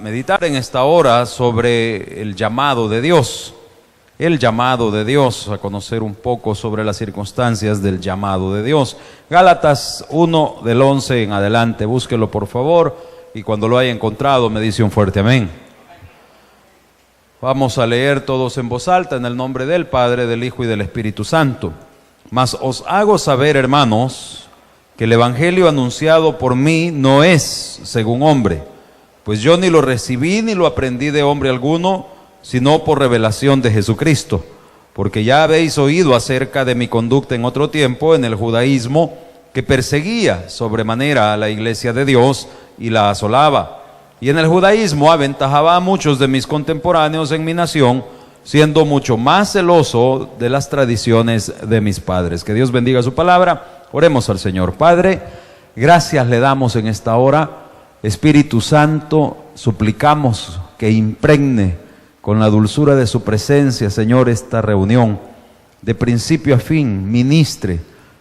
Meditar en esta hora sobre el llamado de Dios, a conocer un poco sobre las circunstancias del llamado de Dios. Gálatas 1 del 11 en adelante, búsquelo por favor, y cuando lo haya encontrado me dice un fuerte amén. Vamos a leer todos en voz alta en el nombre del Padre, del Hijo y del Espíritu Santo. Mas os hago saber, hermanos, que el evangelio anunciado por mí no es según hombre, pues yo ni lo recibí ni lo aprendí de hombre alguno, sino por revelación de Jesucristo. Porque ya habéis oído acerca de mi conducta en otro tiempo en el judaísmo, que perseguía sobremanera a la iglesia de Dios y la asolaba. Y en el judaísmo aventajaba a muchos de mis contemporáneos en mi nación, siendo mucho más celoso de las tradiciones de mis padres. Que Dios bendiga su palabra. Oremos al Señor. Padre, gracias le damos en esta hora. Espíritu Santo, suplicamos que impregne con la dulzura de su presencia, Señor, esta reunión. De principio a fin, ministre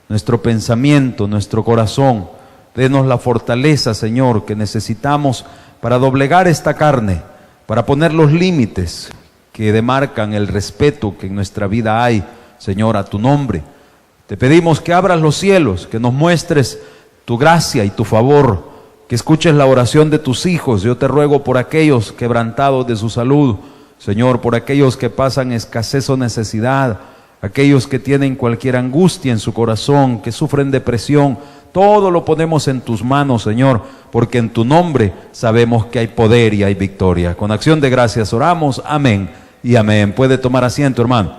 nuestro pensamiento, nuestro corazón. Denos la fortaleza, Señor, que necesitamos para doblegar esta carne, para poner los límites que demarcan el respeto que en nuestra vida hay, Señor, a tu nombre. Te pedimos que abras los cielos, que nos muestres tu gracia y tu favor, que escuches la oración de tus hijos. Yo te ruego por aquellos quebrantados de su salud, Señor, por aquellos que pasan escasez o necesidad, aquellos que tienen cualquier angustia en su corazón, que sufren depresión. Todo lo ponemos en tus manos, Señor, porque en tu nombre sabemos que hay poder y hay victoria. Con acción de gracias oramos, amén y amén. Puede tomar asiento, hermano,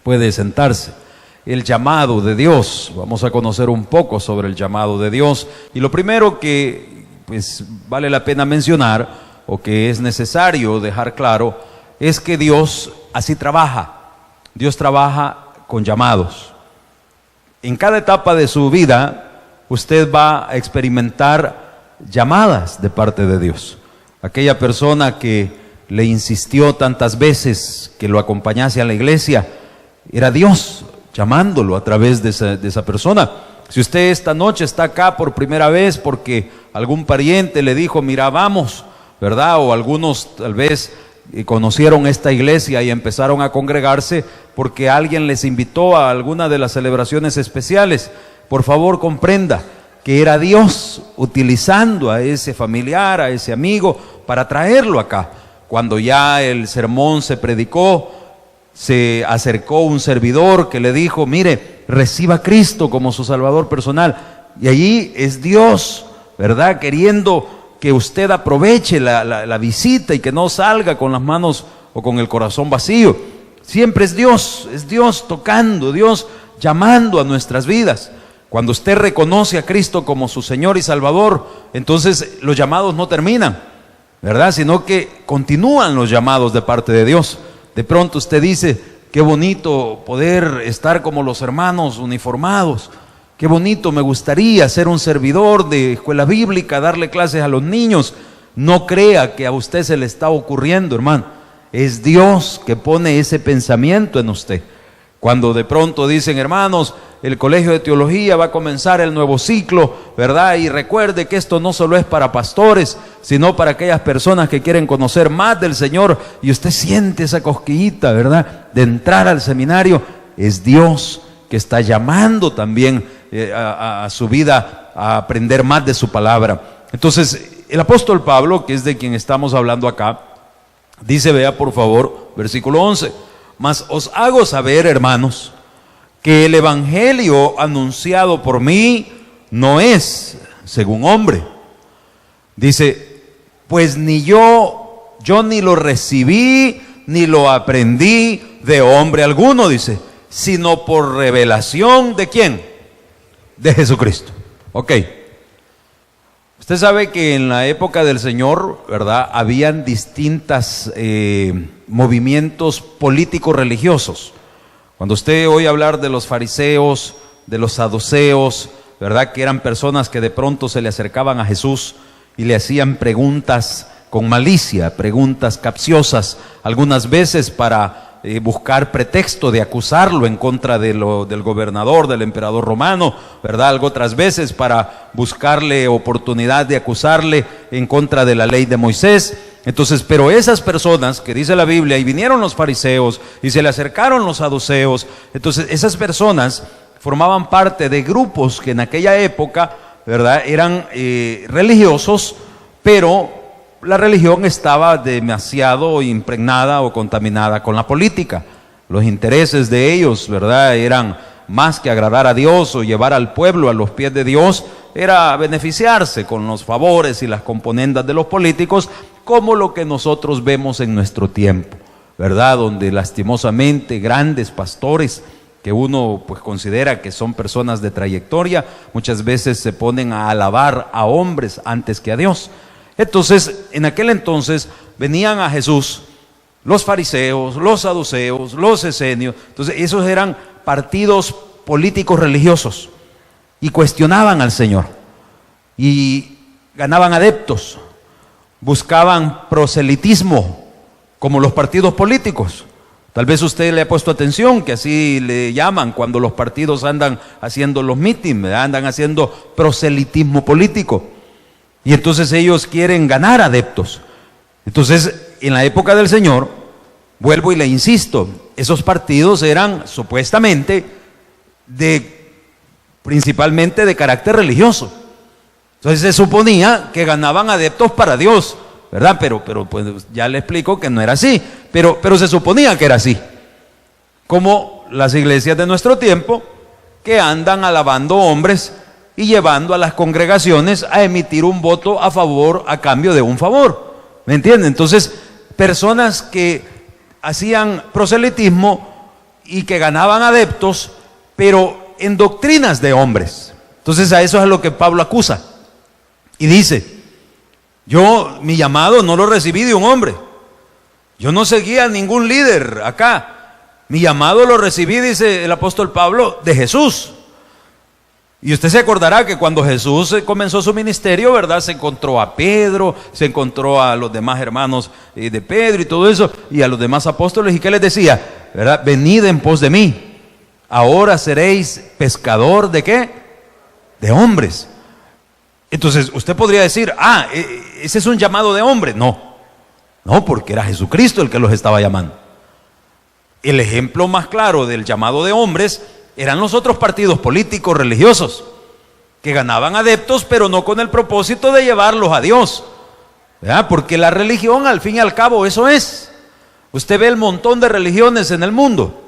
puede sentarse. El llamado de Dios, vamos a conocer un poco sobre el llamado de Dios. Y lo primero que vale la pena mencionar, o que es necesario dejar claro, es que Dios así trabaja. Dios trabaja con llamados. En cada etapa de su vida, usted va a experimentar llamadas de parte de Dios. Aquella persona que le insistió tantas veces que lo acompañase a la iglesia, era Dios llamándolo a través de esa persona. Si usted esta noche está acá por primera vez porque algún pariente le dijo, mira, vamos, ¿verdad? O algunos tal vez conocieron esta iglesia y empezaron a congregarse porque alguien les invitó a alguna de las celebraciones especiales. Por favor, comprenda que era Dios utilizando a ese familiar, a ese amigo, para traerlo acá. Cuando ya el sermón se predicó, se acercó un servidor que le dijo, mire, reciba a Cristo como su Salvador personal. Y allí es Dios, ¿verdad? Queriendo que usted aproveche la visita y que no salga con las manos o con el corazón vacío. Siempre es Dios tocando, Dios llamando a nuestras vidas. Cuando usted reconoce a Cristo como su Señor y Salvador, entonces los llamados no terminan, ¿verdad? Sino que continúan los llamados de parte de Dios. De pronto usted dice, qué bonito poder estar como los hermanos uniformados. Qué bonito, me gustaría ser un servidor de escuela bíblica, darle clases a los niños. No crea que a usted se le está ocurriendo, hermano. Es Dios que pone ese pensamiento en usted. Cuando de pronto dicen, hermanos, el colegio de teología va a comenzar el nuevo ciclo, ¿verdad? Y recuerde que esto no solo es para pastores, sino para aquellas personas que quieren conocer más del Señor. Y usted siente esa cosquillita, ¿verdad? De entrar al seminario. Es Dios que está llamando también a su vida a aprender más de su palabra. Entonces, el apóstol Pablo, que es de quien estamos hablando acá, dice, vea por favor, versículo 11. Mas os hago saber, hermanos, que el evangelio anunciado por mí no es según hombre. Dice, pues ni yo ni lo recibí, ni lo aprendí de hombre alguno, dice, sino por revelación ¿de quién? De Jesucristo. Ok. Usted sabe que en la época del Señor, ¿verdad?, habían distintos movimientos políticos religiosos. Cuando usted oye hablar de los fariseos, de los saduceos, ¿verdad?, que eran personas que de pronto se le acercaban a Jesús y le hacían preguntas con malicia, preguntas capciosas, algunas veces para buscar pretexto de acusarlo en contra del gobernador, del emperador romano, ¿verdad? Algo otras veces para buscarle oportunidad de acusarle en contra de la ley de Moisés. Entonces, pero esas personas que dice la Biblia, y vinieron los fariseos y se le acercaron los saduceos, entonces esas personas formaban parte de grupos que en aquella época, ¿verdad?, eran religiosos, pero la religión estaba demasiado impregnada o contaminada con la política. Los intereses de ellos, ¿verdad?, eran más que agradar a Dios o llevar al pueblo a los pies de Dios, era beneficiarse con los favores y las componendas de los políticos, como lo que nosotros vemos en nuestro tiempo, ¿verdad?, donde lastimosamente grandes pastores que uno pues considera que son personas de trayectoria, muchas veces se ponen a alabar a hombres antes que a Dios. Entonces, en aquel entonces venían a Jesús los fariseos, los saduceos, los esenios. Entonces esos eran partidos políticos religiosos y cuestionaban al Señor y ganaban adeptos, buscaban proselitismo como los partidos políticos. Tal vez usted le ha puesto atención que así le llaman cuando los partidos andan haciendo los mítines, andan haciendo proselitismo político. Y entonces ellos quieren ganar adeptos. Entonces, en la época del Señor, vuelvo y le insisto, esos partidos eran supuestamente principalmente de carácter religioso. Entonces se suponía que ganaban adeptos para Dios, ¿verdad? Pero pues ya le explico que no era así, pero se suponía que era así. Como las iglesias de nuestro tiempo, que andan alabando hombres y llevando a las congregaciones a emitir un voto a favor a cambio de un favor. ¿Me entienden? Entonces, personas que hacían proselitismo y que ganaban adeptos, pero en doctrinas de hombres. Entonces, a eso es a lo que Pablo acusa. Y dice, mi llamado no lo recibí de un hombre. Yo no seguía a ningún líder acá. Mi llamado lo recibí, dice el apóstol Pablo, de Jesús. Y usted se acordará que cuando Jesús comenzó su ministerio, ¿verdad?, se encontró a Pedro, se encontró a los demás hermanos de Pedro y todo eso, y a los demás apóstoles, ¿y qué les decía? ¿Verdad? Venid en pos de mí, ahora seréis pescador ¿de qué? De hombres. Entonces usted podría decir, ese es un llamado de hombre. No, porque era Jesucristo el que los estaba llamando. El ejemplo más claro del llamado de hombres eran los otros partidos políticos religiosos que ganaban adeptos, pero no con el propósito de llevarlos a Dios, ¿verdad? Porque la religión, al fin y al cabo, eso es. Usted ve el montón de religiones en el mundo.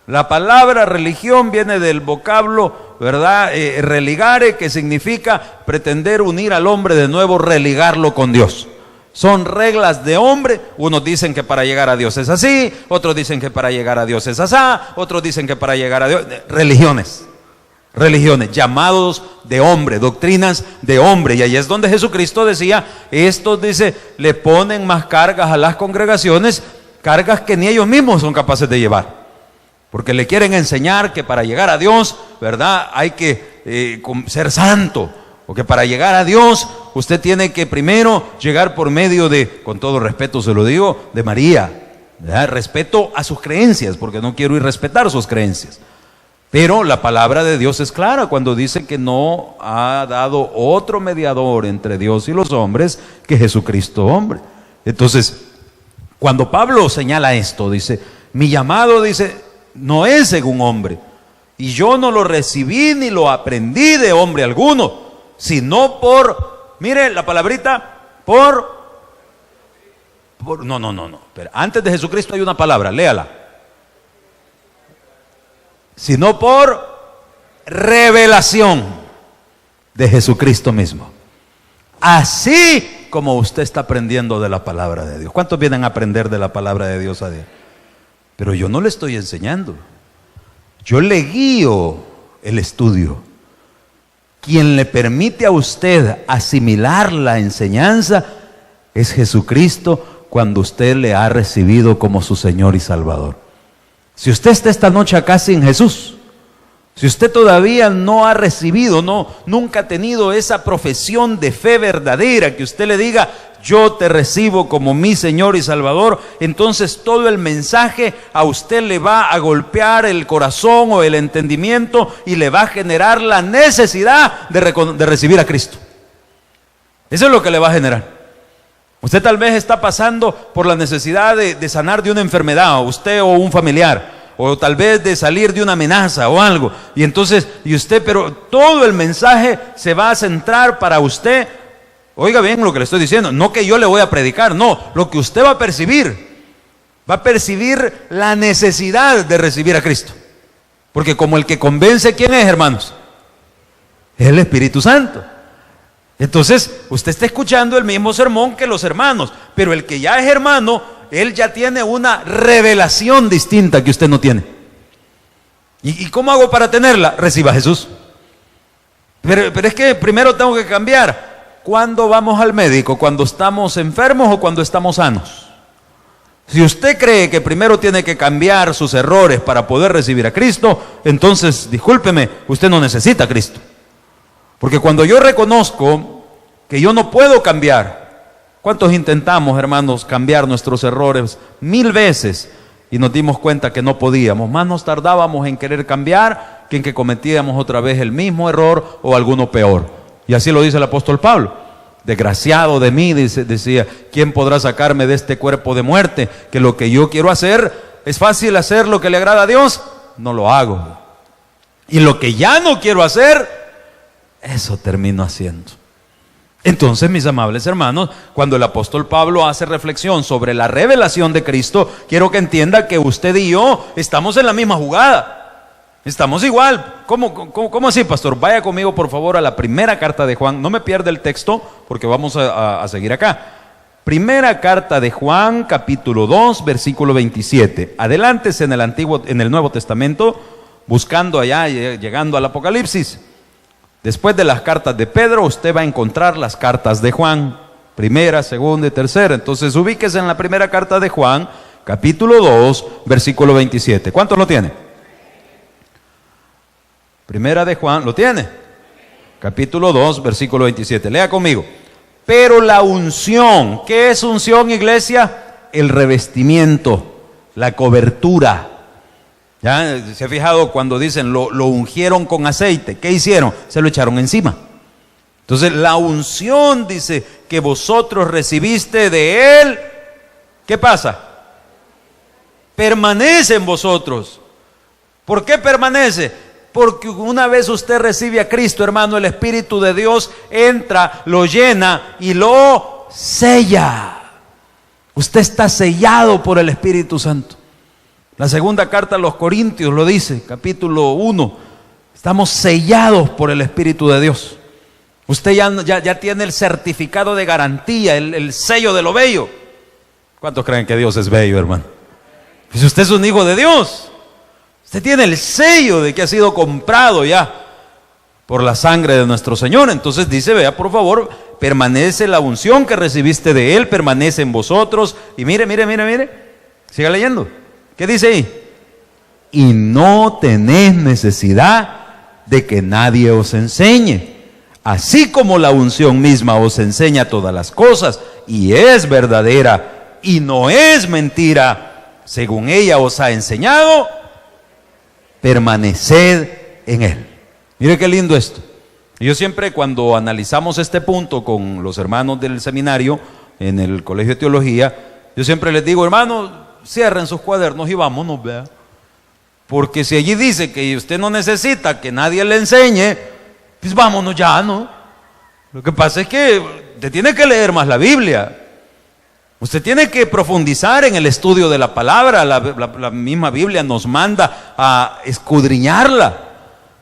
La palabra religión viene del vocablo, ¿verdad?, religare, que significa pretender unir al hombre de nuevo, religarlo con Dios. Son reglas de hombre. Unos dicen que para llegar a Dios es así, otros dicen que para llegar a Dios es asá, otros dicen que para llegar a Dios... Religiones, llamados de hombre, doctrinas de hombre. Y ahí es donde Jesucristo decía, estos, dice, le ponen más cargas a las congregaciones, cargas que ni ellos mismos son capaces de llevar. Porque le quieren enseñar que para llegar a Dios, ¿verdad?, hay que ser santo. Porque para llegar a Dios, usted tiene que primero llegar por medio de, con todo respeto se lo digo, de María, ¿verdad? Respeto a sus creencias, porque no quiero irrespetar sus creencias. Pero la palabra de Dios es clara cuando dice que no ha dado otro mediador entre Dios y los hombres que Jesucristo hombre. Entonces, cuando Pablo señala esto, dice, mi llamado, dice, no es según hombre, y yo no lo recibí ni lo aprendí de hombre alguno, sino mire la palabrita, no, pero antes de Jesucristo hay una palabra, léala. Sino por revelación de Jesucristo mismo. Así como usted está aprendiendo de la palabra de Dios. ¿Cuántos vienen a aprender de la palabra de Dios a Dios? Pero yo no le estoy enseñando. Yo le guío el estudio. Quien le permite a usted asimilar la enseñanza es Jesucristo cuando usted le ha recibido como su Señor y Salvador. Si usted está esta noche acá sin Jesús, si usted todavía no ha recibido, nunca ha tenido esa profesión de fe verdadera, que usted le diga, yo te recibo como mi Señor y Salvador, entonces todo el mensaje a usted le va a golpear el corazón o el entendimiento y le va a generar la necesidad de recibir a Cristo. Eso es lo que le va a generar. Usted tal vez está pasando por la necesidad de sanar de una enfermedad, usted o un familiar, o tal vez de salir de una amenaza o algo. Y entonces, pero todo el mensaje se va a centrar para usted. Oiga bien lo que le estoy diciendo, no que yo le voy a predicar, no, lo que usted va a percibir la necesidad de recibir a Cristo. Porque como el que convence, ¿quién es, hermanos? Es el Espíritu Santo. Entonces, usted está escuchando el mismo sermón que los hermanos, pero el que ya es hermano, él ya tiene una revelación distinta que usted no tiene. ¿Y cómo hago para tenerla? Reciba a Jesús. Pero es que primero tengo que cambiar. ¿Cuándo vamos al médico? ¿Cuando estamos enfermos o cuando estamos sanos? Si usted cree que primero tiene que cambiar sus errores para poder recibir a Cristo, entonces, discúlpeme, usted no necesita a Cristo. Porque cuando yo reconozco que yo no puedo cambiar, ¿cuántos intentamos, hermanos, cambiar nuestros errores 1000 veces y nos dimos cuenta que no podíamos? Más nos tardábamos en querer cambiar que en que cometíamos otra vez el mismo error o alguno peor. Y así lo dice el apóstol Pablo. Desgraciado de mí, decía, ¿quién podrá sacarme de este cuerpo de muerte? Que lo que yo quiero hacer, ¿es fácil hacer lo que le agrada a Dios? No lo hago. Y lo que ya no quiero hacer, eso termino haciendo. Entonces, mis amables hermanos, cuando el apóstol Pablo hace reflexión sobre la revelación de Cristo, quiero que entienda que usted y yo estamos en la misma jugada. Estamos igual. ¿Cómo así, pastor? Vaya conmigo, por favor, a la primera carta de Juan. No me pierda el texto, porque vamos a seguir acá. Primera carta de Juan, capítulo 2, versículo 27. Adelántese en el Nuevo Testamento, buscando allá, llegando al Apocalipsis. Después de las cartas de Pedro, usted va a encontrar las cartas de Juan, primera, segunda y tercera. Entonces, ubíquese en la primera carta de Juan, capítulo 2, versículo 27. ¿Cuántos lo tiene? Primera de Juan, ¿lo tiene? Capítulo 2, versículo 27. Lea conmigo. Pero la unción, ¿qué es unción, iglesia? El revestimiento, la cobertura. ¿Ya? ¿Se ha fijado cuando dicen lo ungieron con aceite? ¿Qué hicieron? Se lo echaron encima. Entonces la unción dice que vosotros recibiste de Él. ¿Qué pasa? Permanece en vosotros. ¿Por qué permanece? Porque una vez usted recibe a Cristo, hermano, el Espíritu de Dios entra, lo llena y lo sella. Usted está sellado por el Espíritu Santo. La segunda carta a los Corintios lo dice, capítulo 1. Estamos sellados por el Espíritu de Dios. Usted ya tiene el certificado de garantía, el sello de lo bello. ¿Cuántos creen que Dios es bello, hermano? Pues usted es un hijo de Dios. Usted tiene el sello de que ha sido comprado ya por la sangre de nuestro Señor. Entonces dice, vea por favor, permanece la unción que recibiste de Él, permanece en vosotros. Y mire, siga leyendo. ¿Qué dice ahí? Y no tenéis necesidad de que nadie os enseñe. Así como la unción misma os enseña todas las cosas, y es verdadera, y no es mentira, según ella os ha enseñado, permaneced en Él. Mire qué lindo esto. Yo siempre, cuando analizamos este punto con los hermanos del seminario, en el Colegio de Teología, yo siempre les digo, hermanos, cierren sus cuadernos y vámonos, vea. Porque si allí dice que usted no necesita que nadie le enseñe, pues vámonos ya, ¿no? Lo que pasa es que usted tiene que leer más la Biblia. Usted tiene que profundizar en el estudio de la palabra. La misma Biblia nos manda a escudriñarla.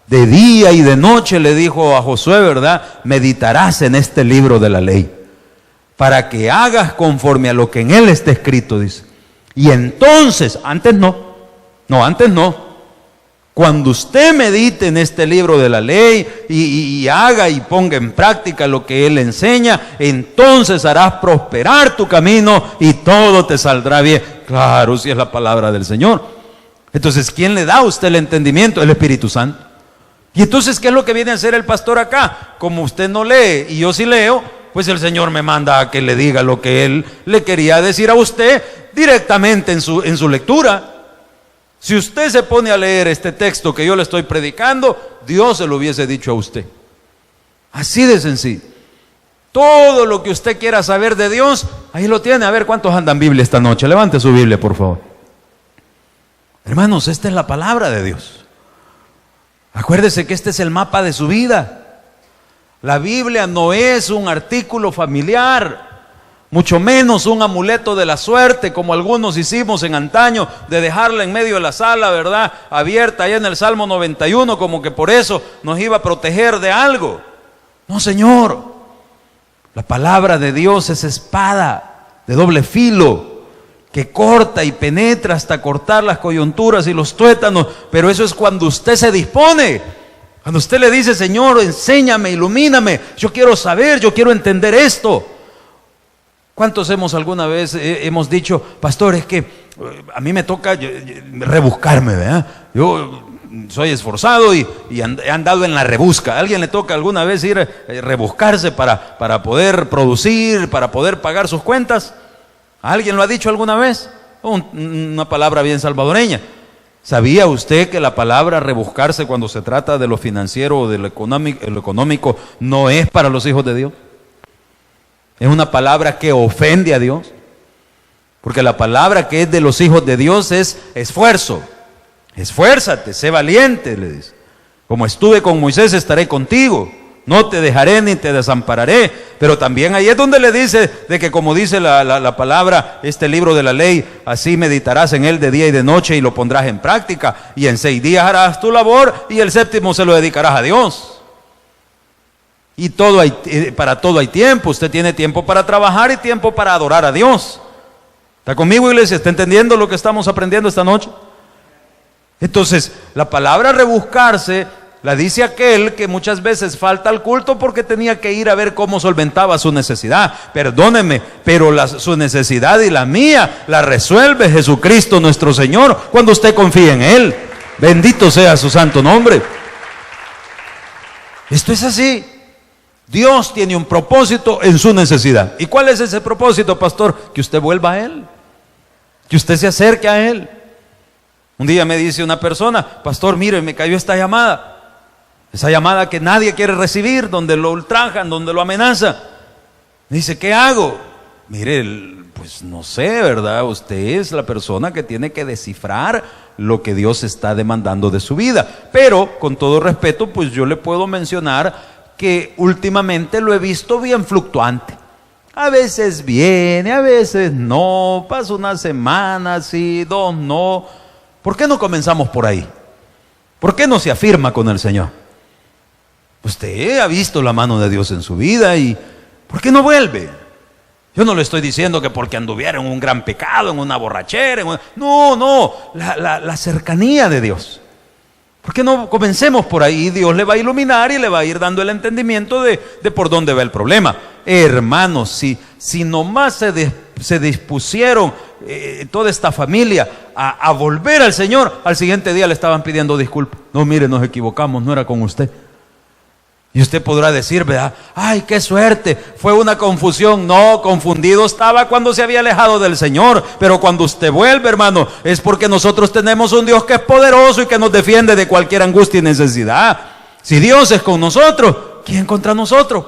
De día y de noche, le dijo a Josué, ¿verdad? Meditarás en este libro de la ley, para que hagas conforme a lo que en él está escrito, dice. Y entonces, antes no. Cuando usted medite en este libro de la ley y haga y ponga en práctica lo que él enseña, entonces harás prosperar tu camino y todo te saldrá bien. Claro, si es la palabra del Señor. Entonces, ¿quién le da a usted el entendimiento? El Espíritu Santo. Y entonces, ¿qué es lo que viene a hacer el pastor acá? Como usted no lee y yo sí leo, pues el Señor me manda a que le diga lo que Él le quería decir a usted directamente en su lectura. Si usted se pone a leer este texto que yo le estoy predicando, Dios se lo hubiese dicho a usted. Así de sencillo. Todo lo que usted quiera saber de Dios, ahí lo tiene. A ver, ¿cuántos andan Biblia esta noche? Levante su Biblia, por favor. Hermanos, esta es la palabra de Dios. Acuérdese que este es el mapa de su vida. La Biblia no es un artículo familiar, mucho menos un amuleto de la suerte, como algunos hicimos en antaño, de dejarla en medio de la sala, ¿verdad? Abierta allá en el Salmo 91, como que por eso nos iba a proteger de algo. No, Señor. La palabra de Dios es espada de doble filo, que corta y penetra hasta cortar las coyunturas y los tuétanos, pero eso es cuando usted se dispone, cuando usted le dice: Señor, enséñame, ilumíname, yo quiero saber, yo quiero entender esto. ¿Cuántos alguna vez hemos dicho: pastor, es que a mí me toca rebuscarme, ¿verdad? Yo soy esforzado y he andado en la rebusca. ¿A alguien le toca alguna vez ir a rebuscarse para poder producir, para poder pagar sus cuentas? ¿Alguien lo ha dicho alguna vez? Una palabra bien salvadoreña. ¿Sabía usted que la palabra rebuscarse, cuando se trata de lo financiero o de lo económico, no es para los hijos de Dios? Es una palabra que ofende a Dios. Porque la palabra que es de los hijos de Dios es esfuerzo. Esfuérzate, sé valiente, le dice. Como estuve con Moisés, estaré contigo. No te dejaré ni te desampararé. Pero también ahí es donde le dice de que, como dice la palabra, este libro de la ley, así meditarás en él de día y de noche y lo pondrás en práctica. Y en 6 días harás tu labor y el 7º se lo dedicarás a Dios. Y para todo hay tiempo. Usted tiene tiempo para trabajar y tiempo para adorar a Dios. ¿Está conmigo, iglesia? ¿Está entendiendo lo que estamos aprendiendo esta noche? Entonces, la palabra rebuscarse la dice aquel que muchas veces falta al culto porque tenía que ir a ver cómo solventaba su necesidad. Perdóneme, pero su necesidad y la mía la resuelve Jesucristo nuestro Señor cuando usted confía en Él. Bendito sea su santo nombre. Esto es así. Dios tiene un propósito en su necesidad. ¿Y cuál es ese propósito, pastor? Que usted vuelva a Él, que usted se acerque a Él. Un día me dice una persona: pastor, mire, me cayó esta llamada. Esa llamada que nadie quiere recibir, donde lo ultrajan, donde lo amenazan. Me dice: ¿qué hago? Mire, pues no sé, ¿verdad? Usted es la persona que tiene que descifrar lo que Dios está demandando de su vida. Pero, con todo respeto, pues yo le puedo mencionar que últimamente lo he visto bien fluctuante. A veces viene, a veces no. Pasa una semana, sí, 2 no. ¿Por qué no comenzamos por ahí? ¿Por qué no se afirma con el Señor? Usted ha visto la mano de Dios en su vida y ¿por qué no vuelve? Yo no le estoy diciendo que porque anduviera en un gran pecado, en una borrachera, no, la cercanía de Dios. ¿Por qué no comencemos por ahí? Dios le va a iluminar y le va a ir dando el entendimiento de por dónde va el problema. Hermanos, si nomás se dispusieron toda esta familia a volver al Señor, al siguiente día le estaban pidiendo disculpas. No, mire, nos equivocamos, no era con usted. Y usted podrá decir, ¿verdad? ¡Ay, qué suerte! Fue una confusión. No, confundido estaba cuando se había alejado del Señor. Pero cuando usted vuelve, hermano, es porque nosotros tenemos un Dios que es poderoso y que nos defiende de cualquier angustia y necesidad. Si Dios es con nosotros, ¿quién contra nosotros?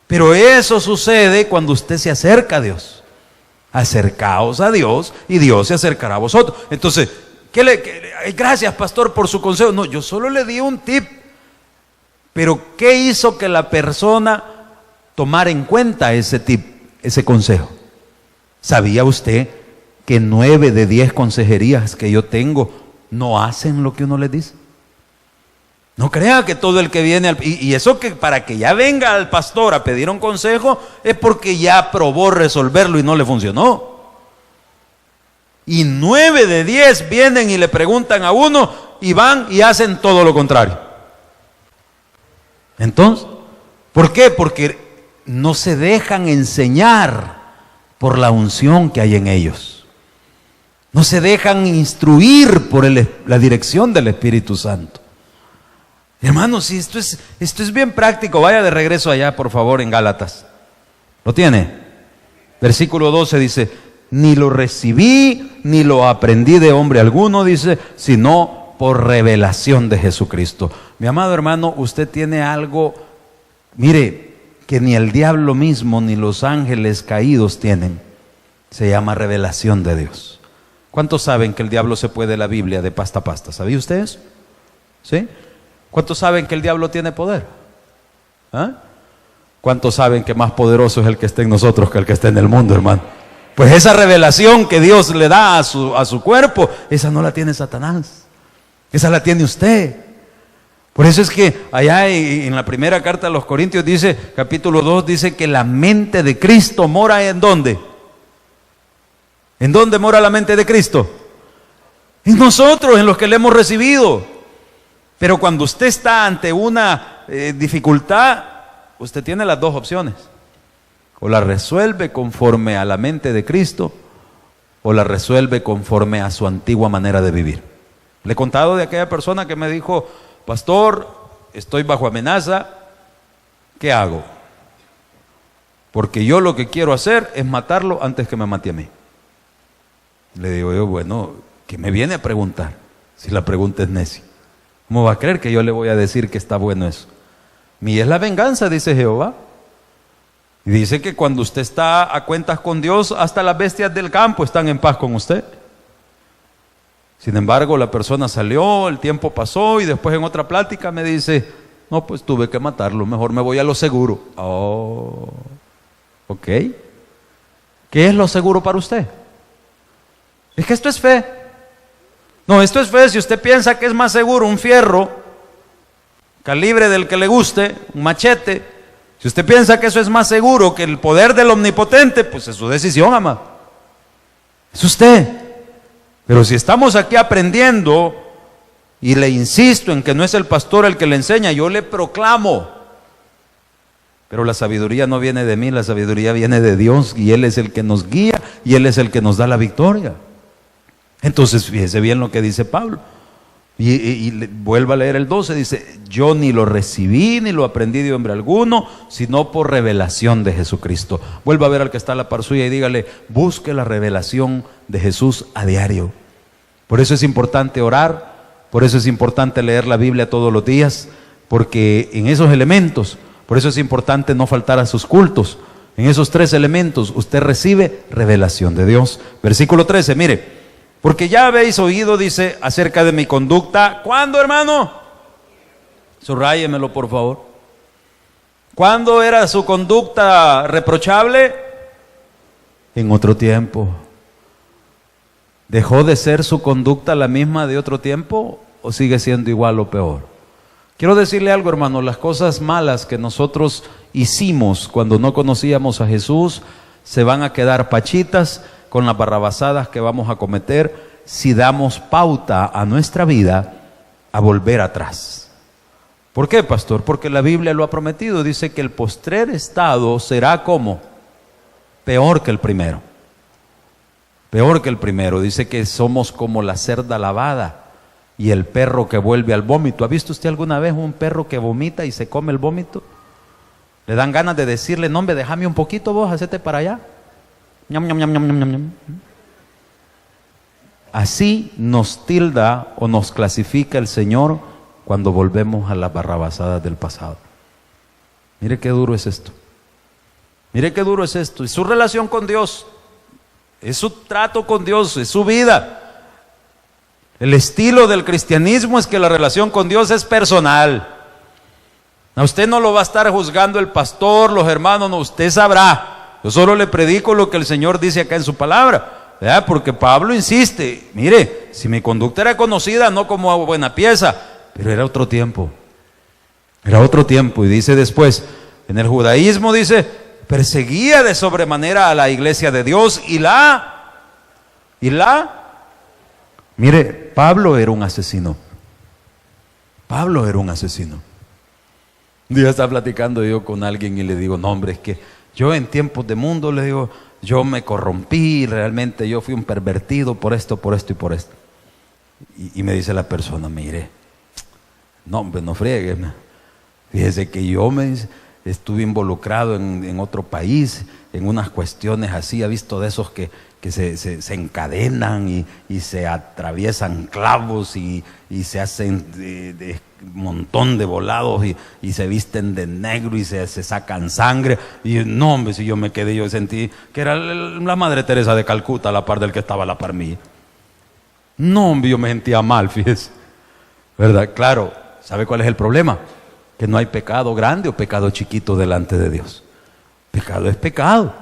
Pero eso sucede cuando usted se acerca a Dios. Acercaos a Dios y Dios se acercará a vosotros. Entonces, gracias, pastor, por su consejo. No, yo solo le di un tip. Pero ¿qué hizo que la persona tomara en cuenta ese tip, ese consejo? ¿Sabía usted que 9 de 10 consejerías que yo tengo no hacen lo que uno les dice? No crea que todo el que viene y eso que para que ya venga al pastor a pedir un consejo es porque ya probó resolverlo y no le funcionó. Y 9 de 10 vienen y le preguntan a uno y van y hacen todo lo contrario. Entonces, ¿por qué? Porque no se dejan enseñar por la unción que hay en ellos. No se dejan instruir por la dirección del Espíritu Santo. Hermanos, si esto es bien práctico, vaya de regreso allá, por favor, en Gálatas. ¿Lo tiene? Versículo 12 dice: ni lo recibí, ni lo aprendí de hombre alguno, dice, sino por revelación de Jesucristo. Mi amado hermano, usted tiene algo, mire, que ni el diablo mismo ni los ángeles caídos tienen. Se llama revelación de Dios. ¿Cuántos saben que el diablo se puede la Biblia de pasta a pasta? ¿Sabía usted eso? ¿Sí? ¿Cuántos saben que el diablo tiene poder? ¿Ah? ¿Cuántos saben que más poderoso es el que está en nosotros que el que está en el mundo, hermano? Pues esa revelación que Dios le da a su cuerpo, esa no la tiene Satanás. Esa la tiene usted. Por eso es que allá en la primera carta a los Corintios dice, capítulo 2, dice que la mente de Cristo mora ¿en dónde? ¿En dónde mora la mente de Cristo? En nosotros, en los que le hemos recibido. Pero cuando usted está ante una dificultad, usted tiene las dos opciones. O la resuelve conforme a la mente de Cristo, o la resuelve conforme a su antigua manera de vivir. Le he contado de aquella persona que me dijo, pastor, estoy bajo amenaza, ¿qué hago? Porque yo lo que quiero hacer es matarlo antes que me mate a mí. Le digo yo, bueno, ¿qué me viene a preguntar? Si la pregunta es necia. ¿Cómo va a creer que yo le voy a decir que está bueno eso? Mía es la venganza, dice Jehová. Y dice que cuando usted está a cuentas con Dios, hasta las bestias del campo están en paz con usted. Sin embargo, la persona salió, el tiempo pasó y después en otra plática me dice, no, pues tuve que matarlo, mejor me voy a lo seguro. Oh, ok. ¿Qué es lo seguro para usted? Es que esto es fe. No, esto es fe. Si usted piensa que es más seguro un fierro, calibre del que le guste, un machete, si usted piensa que eso es más seguro que el poder del omnipotente, pues es su decisión, amado. Es usted. Pero si estamos aquí aprendiendo, y le insisto en que no es el pastor el que le enseña, yo le proclamo. Pero la sabiduría no viene de mí, la sabiduría viene de Dios, y Él es el que nos guía, y Él es el que nos da la victoria. Entonces, fíjese bien lo que dice Pablo. Y vuelva a leer el 12, dice, yo ni lo recibí, ni lo aprendí de hombre alguno, sino por revelación de Jesucristo. Vuelva a ver al que está a la par suya y dígale, busque la revelación de Jesús a diario. Por eso es importante orar, por eso es importante leer la Biblia todos los días, porque en esos elementos, por eso es importante no faltar a sus cultos. En esos tres elementos usted recibe revelación de Dios. Versículo 13, mire. Porque ya habéis oído, dice, acerca de mi conducta. ¿Cuándo, hermano? Subrayemelo, por favor. ¿Cuándo era su conducta reprochable? En otro tiempo. ¿Dejó de ser su conducta la misma de otro tiempo o sigue siendo igual o peor? Quiero decirle algo, hermano, las cosas malas que nosotros hicimos cuando no conocíamos a Jesús se van a quedar pachitas con las barrabasadas que vamos a cometer si damos pauta a nuestra vida a volver atrás. ¿Por qué, pastor? Porque la Biblia lo ha prometido. Dice que el postrer estado será como peor que el primero. Peor que el primero. Dice que somos como la cerda lavada y el perro que vuelve al vómito. ¿Ha visto usted alguna vez un perro que vomita y se come el vómito? Le dan ganas de decirle, no hombre, déjame un poquito vos, hacete para allá. Ñam, ñam, ñam, ñam, ñam, ñam. Así nos tilda o nos clasifica el Señor cuando volvemos a las barrabasadas del pasado. Mire qué duro es esto. Mire qué duro es esto. Y su relación con Dios, es su trato con Dios, es su vida. El estilo del cristianismo es que la relación con Dios es personal. A usted no lo va a estar juzgando el pastor, los hermanos, no, usted sabrá. Yo solo le predico lo que el Señor dice acá en su palabra, ¿verdad? Porque Pablo insiste, mire, si mi conducta era conocida, no como buena pieza, pero era otro tiempo. Era otro tiempo. Y dice después, en el judaísmo dice, perseguía de sobremanera a la iglesia de Dios mire, Pablo era un asesino. Pablo era un asesino. Un día estaba platicando yo con alguien y le digo, no hombre, es que yo en tiempos de mundo, le digo, yo me corrompí, realmente yo fui un pervertido por esto y por esto. Y me dice la persona, mire, no hombre, no friegue. Fíjese que yo estuve involucrado en otro país, en unas cuestiones así, ha visto de esos que se encadenan y se atraviesan clavos y se hacen un montón de volados y se visten de negro y se sacan sangre. Y no, hombre, si yo me quedé, yo sentí que era la Madre Teresa de Calcuta a la par del que estaba a la par mía. No, hombre, yo me sentía mal, fíjese, ¿verdad? Claro, ¿sabe cuál es el problema? Que no hay pecado grande o pecado chiquito delante de Dios. Pecado es pecado.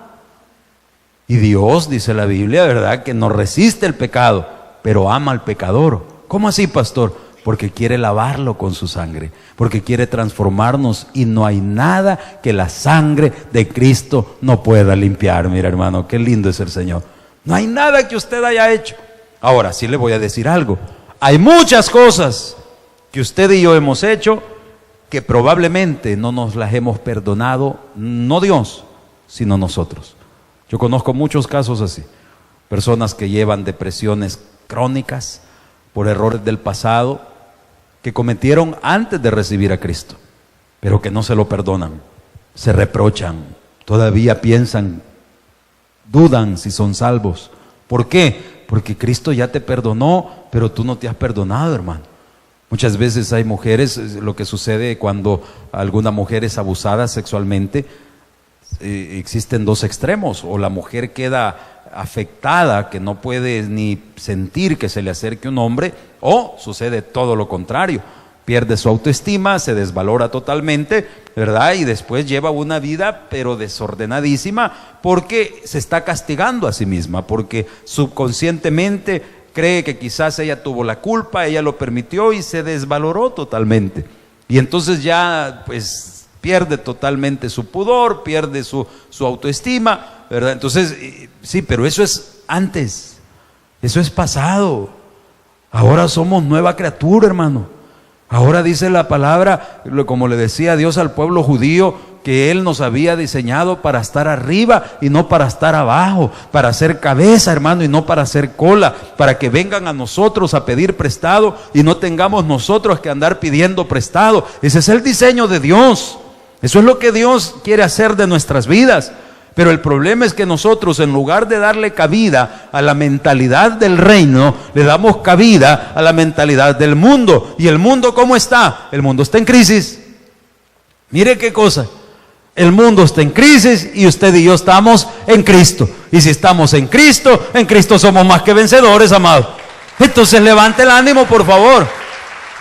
Y Dios, dice la Biblia, ¿verdad?, que no resiste el pecado, pero ama al pecador. ¿Cómo así, pastor? Porque quiere lavarlo con su sangre, porque quiere transformarnos, y no hay nada que la sangre de Cristo no pueda limpiar. Mira, hermano, qué lindo es el Señor. No hay nada que usted haya hecho. Ahora, sí le voy a decir algo. Hay muchas cosas que usted y yo hemos hecho que probablemente no nos las hemos perdonado, no Dios, sino nosotros. Yo conozco muchos casos así, personas que llevan depresiones crónicas por errores del pasado que cometieron antes de recibir a Cristo, pero que no se lo perdonan, se reprochan, todavía piensan, dudan si son salvos. ¿Por qué? Porque Cristo ya te perdonó, pero tú no te has perdonado, hermano. Muchas veces hay mujeres, lo que sucede cuando alguna mujer es abusada sexualmente, existen dos extremos: o la mujer queda afectada, que no puede ni sentir que se le acerque un hombre, o sucede todo lo contrario, pierde su autoestima, se desvalora totalmente, ¿verdad? Y después lleva una vida pero desordenadísima, porque se está castigando a sí misma, porque subconscientemente cree que quizás ella tuvo la culpa, ella lo permitió y se desvaloró totalmente. Y entonces ya pues pierde totalmente su pudor, pierde su autoestima, ¿verdad? Entonces, sí, pero eso es antes, eso es pasado. Ahora somos nueva criatura, hermano. Ahora dice la palabra, como le decía Dios al pueblo judío, que Él nos había diseñado para estar arriba y no para estar abajo, para ser cabeza, hermano, y no para ser cola, para que vengan a nosotros a pedir prestado y no tengamos nosotros que andar pidiendo prestado. Ese es el diseño de Dios. Eso es lo que Dios quiere hacer de nuestras vidas. Pero el problema es que nosotros, en lugar de darle cabida a la mentalidad del reino, le damos cabida a la mentalidad del mundo. ¿Y el mundo cómo está? El mundo está en crisis. Mire qué cosa. El mundo está en crisis y usted y yo estamos en Cristo. Y si estamos en Cristo somos más que vencedores, amados. Entonces levante el ánimo, por favor.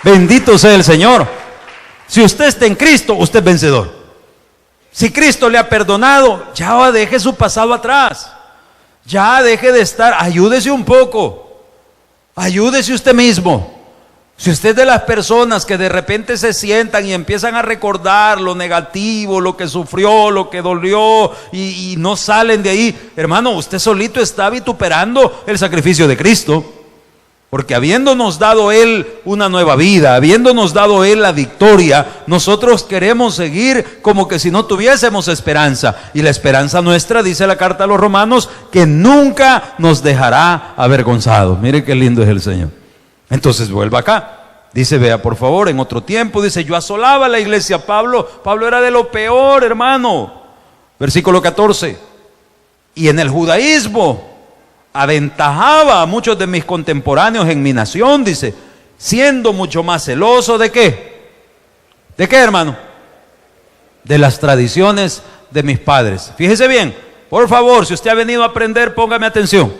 Bendito sea el Señor. Si usted está en Cristo, usted es vencedor. Si Cristo le ha perdonado, ya deje su pasado atrás. Ya deje de estar, ayúdese un poco. Ayúdese usted mismo. Si usted es de las personas que de repente se sientan y empiezan a recordar lo negativo, lo que sufrió, lo que dolió y no salen de ahí, hermano, usted solito está vituperando el sacrificio de Cristo. Porque habiéndonos dado Él una nueva vida, habiéndonos dado Él la victoria, nosotros queremos seguir como que si no tuviésemos esperanza. Y la esperanza nuestra, dice la carta a los Romanos, que nunca nos dejará avergonzados. Mire qué lindo es el Señor. Entonces vuelva acá. Dice, vea por favor, en otro tiempo, dice, yo asolaba la iglesia. Pablo era de lo peor, hermano. Versículo 14. Y en el judaísmo aventajaba a muchos de mis contemporáneos en mi nación, dice, siendo mucho más celoso ¿de qué? ¿De qué, hermano? De las tradiciones de mis padres. Fíjese bien, por favor, si usted ha venido a aprender, póngame atención.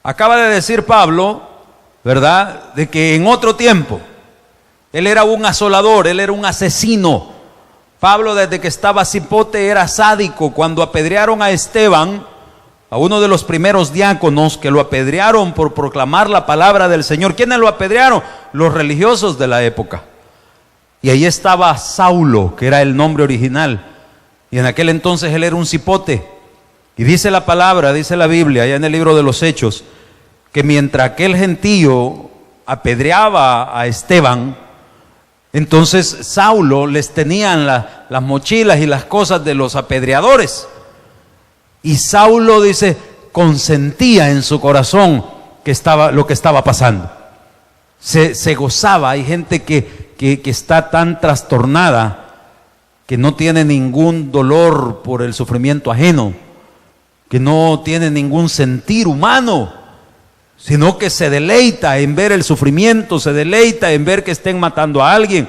Acaba de decir Pablo, ¿verdad?, de que en otro tiempo él era un asolador, él era un asesino. Pablo, desde que estaba cipote, era sádico. Cuando apedrearon a Esteban, a uno de los primeros diáconos, que lo apedrearon por proclamar la palabra del Señor. ¿Quiénes lo apedrearon? Los religiosos de la época. Y ahí estaba Saulo, que era el nombre original. Y en aquel entonces él era un cipote. Y dice la palabra, dice la Biblia, allá en el libro de los Hechos, que mientras aquel gentío apedreaba a Esteban, entonces Saulo les tenían las mochilas y las cosas de los apedreadores. Y Saulo, dice, consentía en su corazón lo que estaba pasando. Se gozaba. Hay gente que está tan trastornada que no tiene ningún dolor por el sufrimiento ajeno, que no tiene ningún sentir humano, sino que se deleita en ver el sufrimiento, se deleita en ver que estén matando a alguien.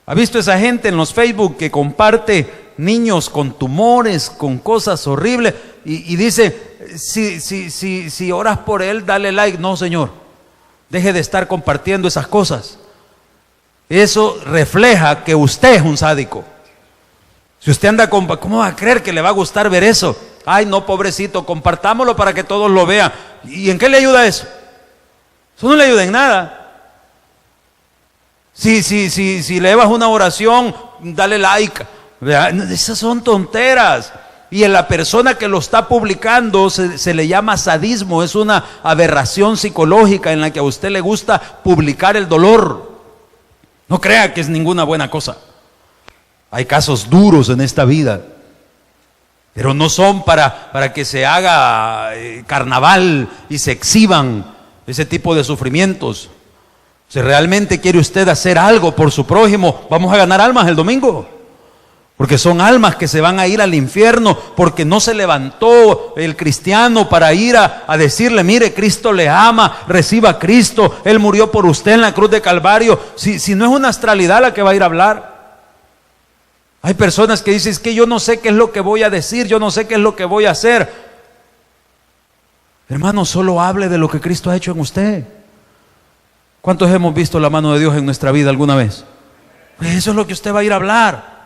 ¿Ha visto esa gente en los Facebook que comparte niños con tumores, con cosas horribles y dice, si oras por él, dale like? No, señor, deje de estar compartiendo esas cosas. Eso refleja que usted es un sádico. Si usted anda con... ¿Cómo va a creer que le va a gustar ver eso? Ay, no, pobrecito, compartámoslo para que todos lo vean. ¿Y en qué le ayuda eso? Eso no le ayuda en nada. Si le llevas una oración, dale like. Esas son tonteras. Y en la persona que lo está publicando se le llama sadismo. Es una aberración psicológica en la que a usted le gusta publicar el dolor. No crea que es ninguna buena cosa. Hay casos duros en esta vida, pero no son para que se haga carnaval y se exhiban ese tipo de sufrimientos. Si realmente quiere usted hacer algo por su prójimo, vamos a ganar almas el domingo, porque son almas que se van a ir al infierno, porque no se levantó el cristiano para ir a decirle, mire, Cristo le ama, reciba a Cristo, Él murió por usted en la cruz de Calvario. Si no es una astralidad la que va a ir a hablar. Hay personas que dicen, es que yo no sé qué es lo que voy a decir, yo no sé qué es lo que voy a hacer. Hermano, solo hable de lo que Cristo ha hecho en usted. ¿Cuántos hemos visto la mano de Dios en nuestra vida alguna vez? Pues eso es lo que usted va a ir a hablar.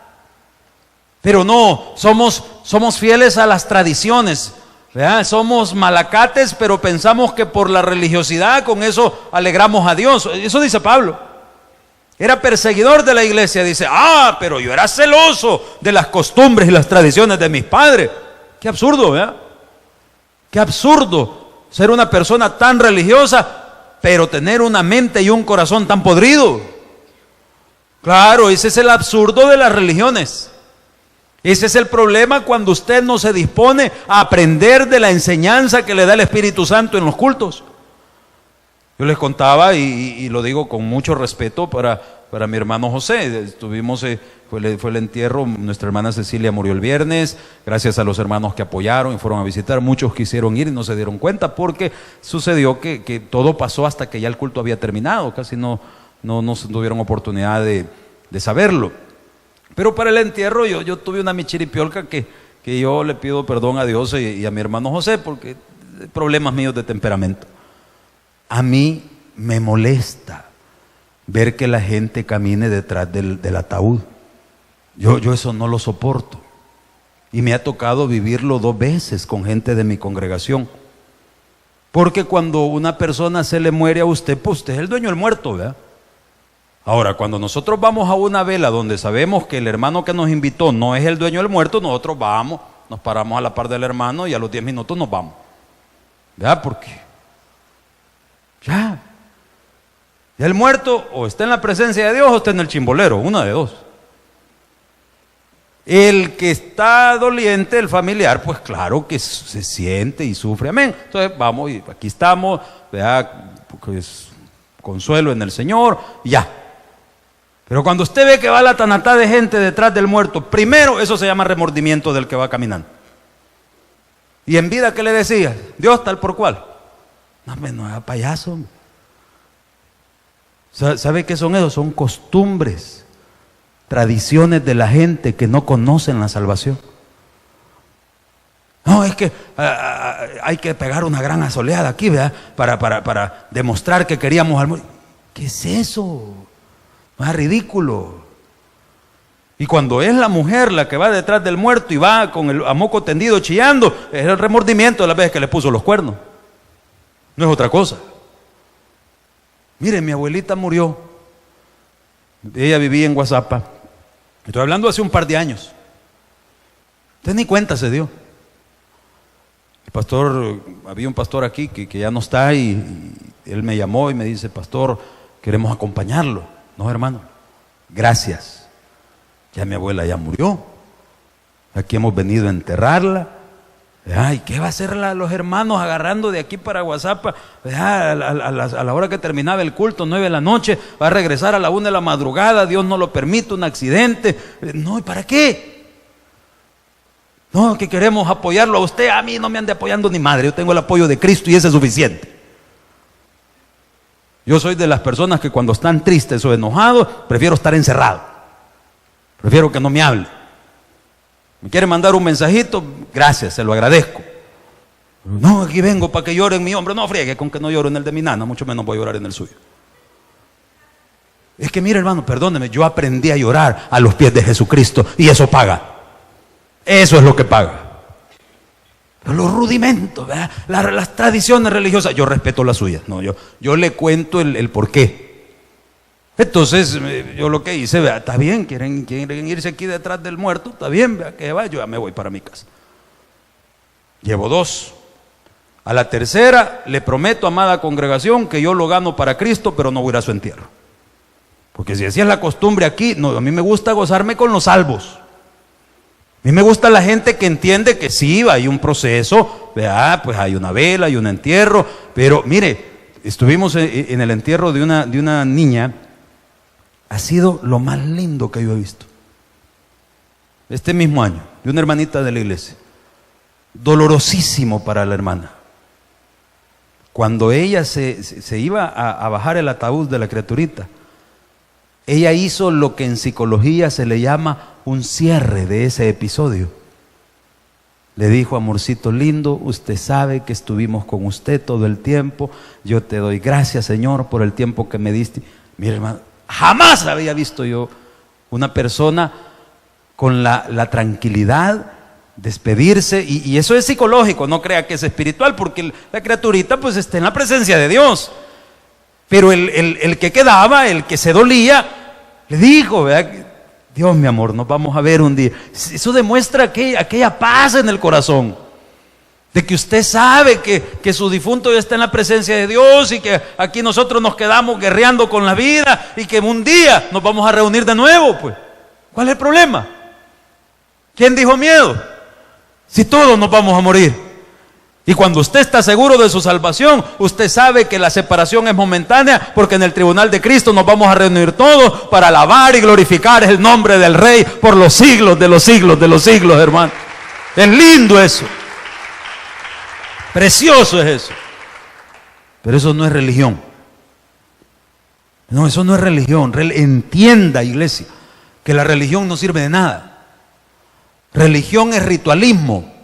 Pero no, somos fieles a las tradiciones, ¿verdad? Somos malacates, pero pensamos que por la religiosidad con eso alegramos a Dios. Eso dice Pablo. Era perseguidor de la iglesia, dice, pero yo era celoso de las costumbres y las tradiciones de mis padres. Qué absurdo, ¿verdad? Qué absurdo ser una persona tan religiosa, pero tener una mente y un corazón tan podrido. Claro, ese es el absurdo de las religiones. Ese es el problema cuando usted no se dispone a aprender de la enseñanza que le da el Espíritu Santo en los cultos. Yo les contaba, y lo digo con mucho respeto para mi hermano José. Estuvimos, fue el entierro, nuestra hermana Cecilia murió el viernes, gracias a los hermanos que apoyaron y fueron a visitar. Muchos quisieron ir y no se dieron cuenta porque sucedió que todo pasó hasta que ya el culto había terminado, casi no tuvieron oportunidad de saberlo. Pero para el entierro yo tuve una michiripiolca que yo le pido perdón a Dios y a mi hermano José porque problemas míos de temperamento. A mí me molesta ver que la gente camine detrás del ataúd. Yo eso no lo soporto. Y me ha tocado vivirlo 2 veces con gente de mi congregación. Porque cuando una persona se le muere a usted, pues usted es el dueño del muerto, ¿verdad? Ahora, cuando nosotros vamos a una vela donde sabemos que el hermano que nos invitó no es el dueño del muerto, nosotros vamos, nos paramos a la par del hermano y a los 10 minutos nos vamos. ¿Verdad? Porque ya el muerto o está en la presencia de Dios o está en el chimbolero, una de dos. El que está doliente, el familiar, pues claro que se siente y sufre, amén. Entonces vamos y aquí estamos, ¿verdad? Porque es consuelo en el Señor, y ya. Pero cuando usted ve que va la tanatá de gente detrás del muerto, primero eso se llama remordimiento del que va caminando. Y en vida, ¿qué le decía? Dios tal por cual. No, no es payaso. ¿Sabe qué son esos? Son costumbres, tradiciones de la gente que no conocen la salvación. No, es que hay que pegar una gran asoleada aquí, ¿verdad? Para demostrar que queríamos al muerto. ¿Qué es eso? Más ridículo. Y cuando es la mujer la que va detrás del muerto y va con el a moco tendido chillando, es el remordimiento de las veces que le puso los cuernos. No es otra cosa. Mire, mi abuelita murió. Ella vivía en Guazapa. Estoy hablando hace un par de años. Usted ni cuenta se dio. El pastor, había un pastor aquí que ya no está y él me llamó y me dice, pastor, queremos acompañarlo. No, hermano, gracias. Ya mi abuela ya murió. Aquí hemos venido a enterrarla ¿Y qué va a hacer los hermanos agarrando de aquí para WhatsApp? A la hora que terminaba el culto, 9 de la noche, va a regresar a la 1 de la madrugada, Dios no lo permite, un accidente. No, ¿y para qué? No, que queremos apoyarlo a usted. A mí no me ande apoyando ni madre, yo tengo el apoyo de Cristo y ese es suficiente. Yo soy de las personas que cuando están tristes o enojados, prefiero estar encerrado. Prefiero que no me hable. ¿Me quiere mandar un mensajito? Gracias, se lo agradezco. No, aquí vengo para que llore en mi hombro. No friegue con que no lloro en el de mi nana, mucho menos voy a llorar en el suyo. Es que mire, hermano, perdóneme, yo aprendí a llorar a los pies de Jesucristo y eso paga. Eso es lo que paga. Pero los rudimentos, ¿verdad? Las tradiciones religiosas, yo respeto las suyas. No, yo le cuento el por qué. Entonces, yo lo que hice, vea, está bien, quieren irse aquí detrás del muerto, está bien, vea, que va, yo ya me voy para mi casa. Llevo 2. A la tercera, le prometo, amada congregación, que yo lo gano para Cristo, pero no voy a ir a su entierro. Porque si así es la costumbre aquí, no, a mí me gusta gozarme con los salvos. A mí me gusta la gente que entiende que sí, hay un proceso, vea, pues hay una vela, hay un entierro, pero mire, estuvimos en el entierro de una niña. Ha sido lo más lindo que yo he visto. Este mismo año, de una hermanita de la iglesia. Dolorosísimo para la hermana. Cuando ella se iba a bajar el ataúd de la criaturita, ella hizo lo que en psicología se le llama un cierre de ese episodio. Le dijo: amorcito lindo, usted sabe que estuvimos con usted todo el tiempo. Yo te doy gracias, Señor, por el tiempo que me diste. Mira, hermano, jamás había visto yo una persona con la tranquilidad despedirse, y eso es psicológico, no crea que es espiritual, porque la criaturita pues está en la presencia de Dios. Pero el que quedaba, el que se dolía, le dijo, ¿verdad? Dios, mi amor, nos vamos a ver un día. Eso demuestra aquella paz en el corazón, de que usted sabe que su difunto ya está en la presencia de Dios y que aquí nosotros nos quedamos guerreando con la vida y que un día nos vamos a reunir de nuevo, pues. ¿Cuál es el problema? ¿Quién dijo miedo? Si todos nos vamos a morir. Y cuando usted está seguro de su salvación, usted sabe que la separación es momentánea, porque en el tribunal de Cristo nos vamos a reunir todos para alabar y glorificar el nombre del Rey por los siglos de los siglos de los siglos, hermano. Es lindo eso. Precioso es eso. Pero eso no es religión. No, eso no es religión. Entienda, iglesia, que la religión no sirve de nada. Religión es ritualismo.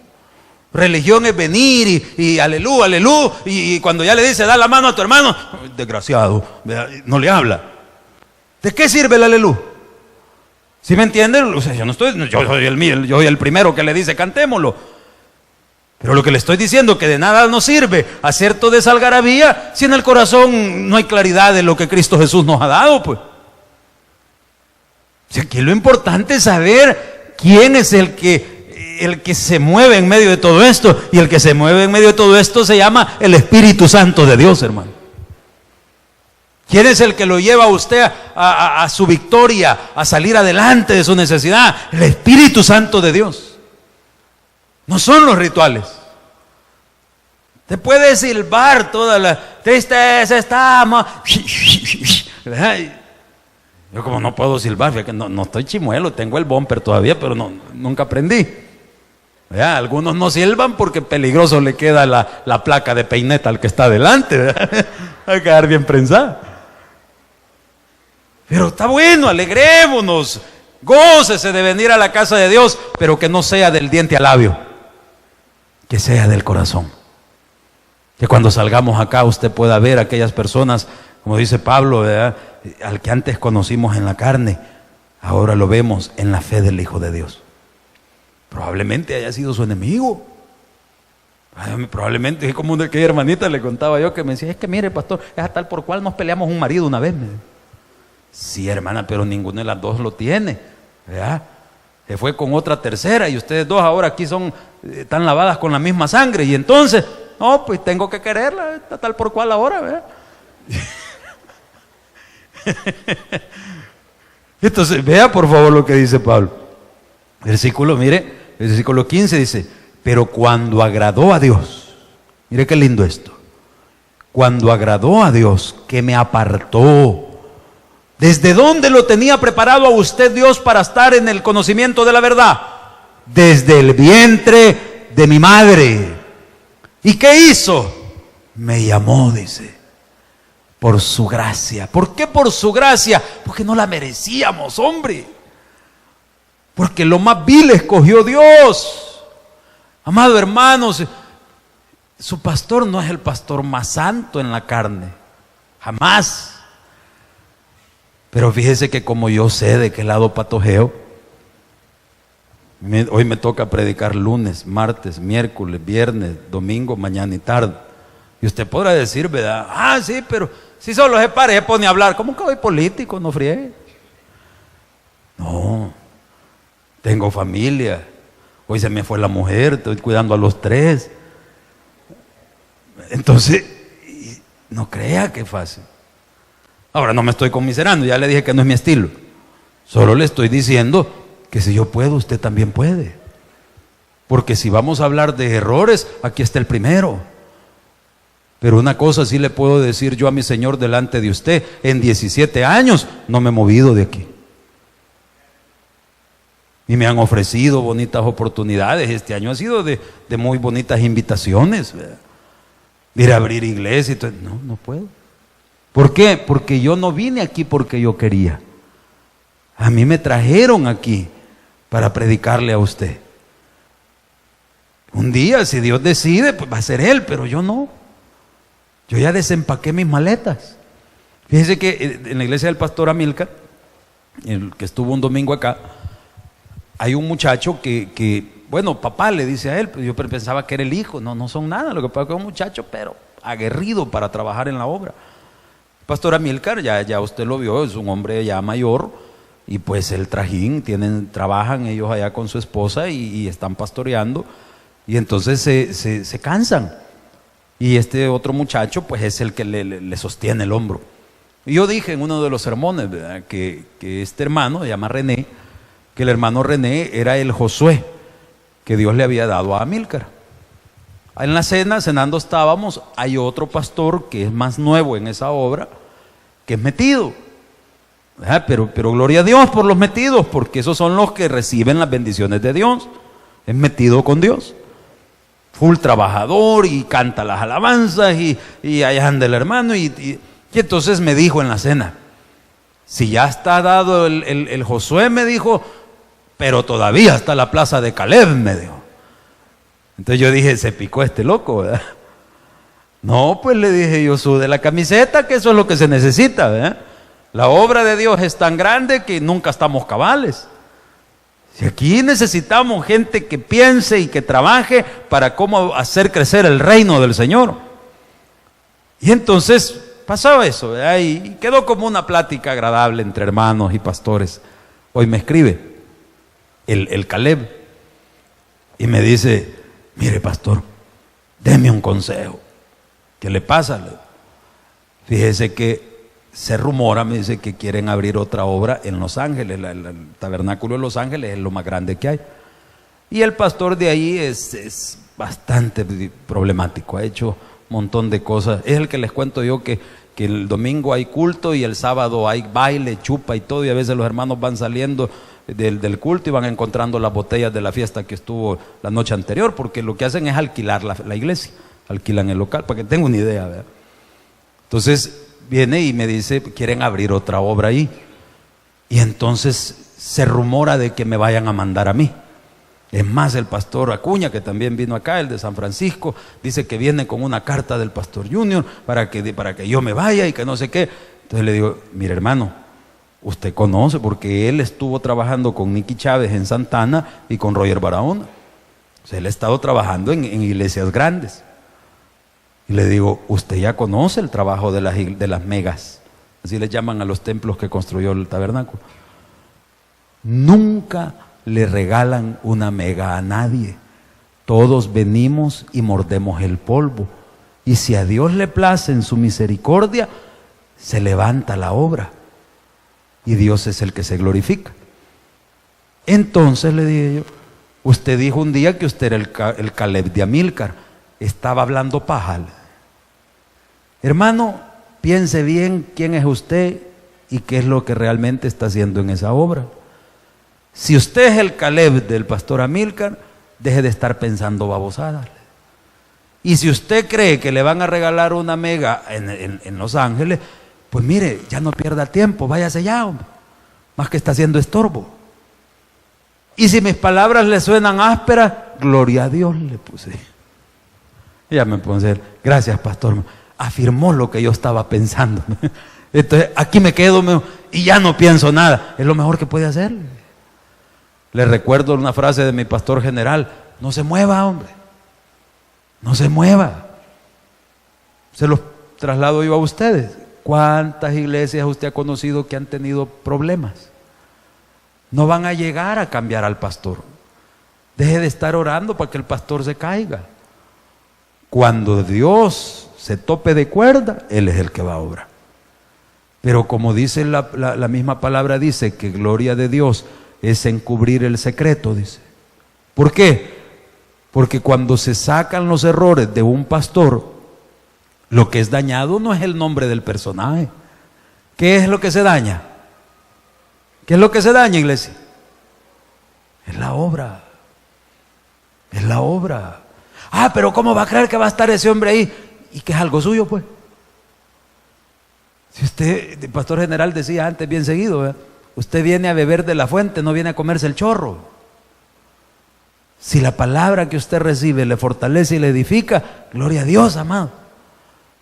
Religión es venir y aleluya, aleluya, y cuando ya le dice da la mano a tu hermano, desgraciado, no le habla. ¿De qué sirve el aleluya? ¿Sí me entienden? O sea, yo soy el primero que le dice cantémoslo. Pero lo que le estoy diciendo, que de nada nos sirve hacer toda esa algarabía si en el corazón no hay claridad de lo que Cristo Jesús nos ha dado, pues. O sea, aquí lo importante es saber quién es el que se mueve en medio de todo esto, y el que se mueve en medio de todo esto se llama el Espíritu Santo de Dios, hermano. ¿Quién es el que lo lleva a usted a su victoria, a salir adelante de su necesidad? El Espíritu Santo de Dios. No son los rituales. Te puede silbar toda la tristeza, estamos. Yo como no puedo silbar, no estoy chimuelo, tengo el bumper todavía, pero nunca aprendí. Algunos no silban porque peligroso le queda la placa de peineta al que está adelante. Va a quedar bien prensada. Pero está bueno, alegrémonos, gócese de venir a la casa de Dios, pero que no sea del diente al labio, que sea del corazón. Que cuando salgamos acá usted pueda ver a aquellas personas, como dice Pablo, ¿verdad? Al que antes conocimos en la carne, ahora lo vemos en la fe del Hijo de Dios. Probablemente haya sido su enemigo. Probablemente, como de aquella hermanita le contaba yo, que me decía, es que mire, pastor, es a tal por cual nos peleamos un marido una vez. Sí, hermana, pero ninguno de las dos lo tiene, ¿verdad? Se fue con otra tercera y ustedes dos ahora aquí están lavadas con la misma sangre, y entonces, no, pues tengo que quererla, a tal por cual ahora, ¿verdad? Entonces, vea por favor lo que dice Pablo. Versículo 15 dice: Pero cuando agradó a Dios, mire qué lindo esto, cuando agradó a Dios, que me apartó. ¿Desde dónde lo tenía preparado a usted Dios para estar en el conocimiento de la verdad? Desde el vientre de mi madre. ¿Y qué hizo? Me llamó, dice, por su gracia. ¿Por qué por su gracia? Porque no la merecíamos, hombre. Porque lo más vil escogió Dios. Amado hermanos, su pastor no es el pastor más santo en la carne, jamás. Pero fíjese que como yo sé de qué lado patojeo, hoy me toca predicar lunes, martes, miércoles, viernes, domingo, mañana y tarde. Y usted podrá decir, ¿verdad? Ah, sí, pero si solo se para y se pone a hablar, ¿cómo que soy político? No friegue. No, tengo familia. Hoy se me fue la mujer, estoy cuidando a los 3. Entonces, no crea que es fácil. Ahora no me estoy conmiserando, ya le dije que no es mi estilo. Solo le estoy diciendo que si yo puedo, usted también puede. Porque si vamos a hablar de errores, aquí está el primero. Pero una cosa sí le puedo decir yo a mi Señor delante de usted: en 17 años no me he movido de aquí. Y me han ofrecido bonitas oportunidades. Este año ha sido de muy bonitas invitaciones, ¿verdad? De ir a abrir iglesia y todo. No puedo. ¿Por qué? Porque yo no vine aquí porque yo quería. A mí me trajeron aquí para predicarle a usted. Un día, si Dios decide, pues va a ser Él, pero yo no. Yo ya desempaqué mis maletas. Fíjese que en la iglesia del pastor Amílcar, el que estuvo un domingo acá, hay un muchacho que bueno, papá le dice a él, pues yo pensaba que era el hijo. No son nada, lo que pasa es que es un muchacho, pero aguerrido para trabajar en la obra. Pastor Amílcar, ya usted lo vio, es un hombre ya mayor, y pues el trajín, trabajan ellos allá con su esposa y están pastoreando, y entonces se cansan. Y este otro muchacho, pues es el que le sostiene el hombro. Y yo dije en uno de los sermones, ¿verdad?, que este hermano, se llama René, que el hermano René era el Josué que Dios le había dado a Amílcar. En la cena, cenando estábamos, hay otro pastor que es más nuevo en esa obra, que es metido. Pero gloria a Dios por los metidos, porque esos son los que reciben las bendiciones de Dios. Es metido con Dios. Full trabajador y canta las alabanzas y allá anda el hermano. Y entonces me dijo en la cena, si ya está dado el Josué, me dijo, pero todavía está la plaza de Caleb, me dijo. Entonces yo dije, se picó este loco, ¿verdad? No, pues le dije yo, sude la camiseta, que eso es lo que se necesita, ¿verdad? La obra de Dios es tan grande que nunca estamos cabales. Si aquí necesitamos gente que piense y que trabaje para cómo hacer crecer el reino del Señor. Y entonces pasó eso, ¿verdad? Y quedó como una plática agradable entre hermanos y pastores. Hoy me escribe el Caleb y me dice, mire pastor, deme un consejo. ¿Qué le pasa? Fíjese que se rumora, me dice, que quieren abrir otra obra en Los Ángeles. El tabernáculo de Los Ángeles es lo más grande que hay. Y el pastor de ahí es bastante problemático, ha hecho un montón de cosas. Es el que les cuento yo que el domingo hay culto y el sábado hay baile, chupa y todo, y a veces los hermanos van saliendo del culto y van encontrando las botellas de la fiesta que estuvo la noche anterior, porque lo que hacen es alquilar la iglesia, alquilan el local, para que tenga una idea, ¿verdad? Entonces viene y me dice, quieren abrir otra obra ahí, y entonces se rumora de que me vayan a mandar a mí. Es más, el pastor Acuña, que también vino acá, el de San Francisco, dice que viene con una carta del pastor Junior para que yo me vaya y que no sé qué. Entonces le digo, mire hermano, usted conoce, porque él estuvo trabajando con Nicky Chávez en Santana y con Roger Barahona. O sea, él ha estado trabajando en iglesias grandes. Y le digo, usted ya conoce el trabajo de las megas, así le llaman a los templos que construyó el tabernáculo. Nunca le regalan una mega a nadie. Todos venimos y mordemos el polvo. Y si a Dios le place en su misericordia, se levanta la obra. Y Dios es el que se glorifica. Entonces le dije yo, Usted dijo un día que usted era el Caleb de Amílcar. Estaba hablando paja. Hermano, piense bien quién es usted y qué es lo que realmente está haciendo en esa obra. Si usted es el Caleb del pastor Amílcar, deje de estar pensando babosadas. Y si usted cree que le van a regalar una mega en Los Ángeles, pues mire, ya no pierda tiempo, váyase ya, hombre. Más que está haciendo estorbo. Y si mis palabras le suenan ásperas, gloria a Dios le puse. Ya me puse, gracias pastor, afirmó lo que yo estaba pensando. Entonces aquí me quedo y ya no pienso nada. Es lo mejor que puede hacer. Le recuerdo una frase de mi pastor general: no se mueva, hombre, no se mueva. Se los traslado yo a ustedes. ¿Cuántas iglesias usted ha conocido que han tenido problemas? No van a llegar a cambiar al pastor. Deje de estar orando para que el pastor se caiga. Cuando Dios se tope de cuerda, Él es el que va a obrar. Pero como dice la misma palabra, dice que gloria de Dios es encubrir el secreto, dice. ¿Por qué? Porque cuando se sacan los errores de un pastor, lo que es dañado no es el nombre del personaje. ¿Qué es lo que se daña? ¿Qué es lo que se daña, iglesia? Es la obra. Es la obra. Ah, pero ¿cómo va a creer que va a estar ese hombre ahí? Y que es algo suyo, pues. Si usted, el pastor general decía antes bien seguido, ¿verdad? Usted viene a beber de la fuente, no viene a comerse el chorro. Si la palabra que usted recibe le fortalece y le edifica, gloria a Dios, amado.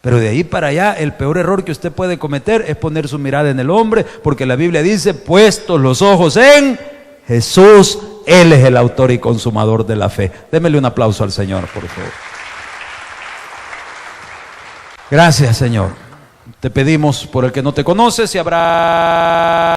Pero de ahí para allá, el peor error que usted puede cometer es poner su mirada en el hombre, porque la Biblia dice: puestos los ojos en Jesús, Él es el autor y consumador de la fe. Démele un aplauso al Señor, por favor. Gracias, Señor. Te pedimos por el que no te conoce, si habrá